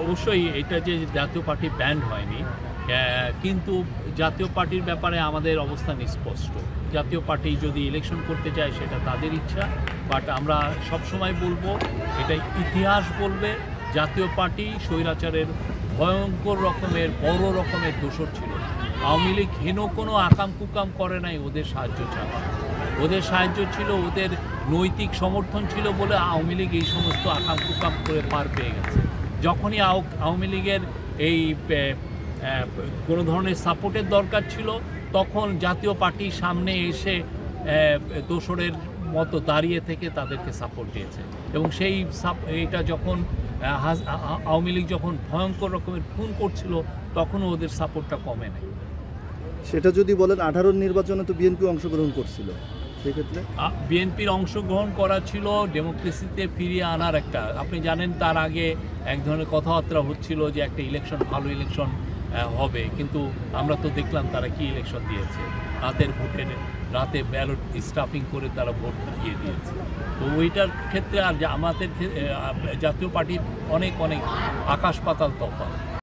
অবশ্যই এটা যে জাতীয় পার্টি ব্যান্ড হয়নি, কিন্তু জাতীয় পার্টির ব্যাপারে আমাদের অবস্থান স্পষ্ট। জাতীয় পার্টি যদি ইলেকশন করতে চায় সেটা তাদের ইচ্ছা, বাট আমরা সবসময় বলবো, এটা ইতিহাস বলবে, জাতীয় পার্টি স্বৈরাচারের ভয়ঙ্কর রকমের বড় রকমের দোষর ছিল। আওয়ামী লীগ হেন কোনো আকাম কুকাম করে নাই ওদের সাহায্য ছাড়া। ওদের সাহায্য ছিল, ওদের নৈতিক সমর্থন ছিল বলে আওয়ামী লীগ এই সমস্ত আকাম কুকাম করে পার পেয়ে গেছে। যখনই আওয়ামী লীগের এই কোনো ধরনের সাপোর্টের দরকার ছিল, তখন জাতীয় পার্টির সামনে এসে দোসরের মতো দাঁড়িয়ে থেকে তাদেরকে সাপোর্ট দিয়েছে। এবং এইটা যখন আওয়ামী লীগ যখন ভয়ঙ্কর রকমের খুন করছিল, তখনও ওদের সাপোর্টটা কমে নেই। সেটা যদি বলেন 18 নির্বাচনে তো বিএনপি অংশগ্রহণ করছিল, সেক্ষেত্রে বিএনপির অংশগ্রহণ করা ছিল ডেমোক্রেসিতে ফিরিয়ে আনার একটা। আপনি জানেন তার আগে এক ধরনের কথাবার্তা হচ্ছিল যে একটা ইলেকশন, ভালো ইলেকশন হবে, কিন্তু আমরা তো দেখলাম তারা কি ইলেকশন দিয়েছে। রাতে ব্যালট স্টাফিং করে তারা ভোট দিয়ে দিয়েছে। তো ওইটার ক্ষেত্রে আর আমাদের জাতীয় পার্টির অনেক আকাশ পাতাল তফাৎ।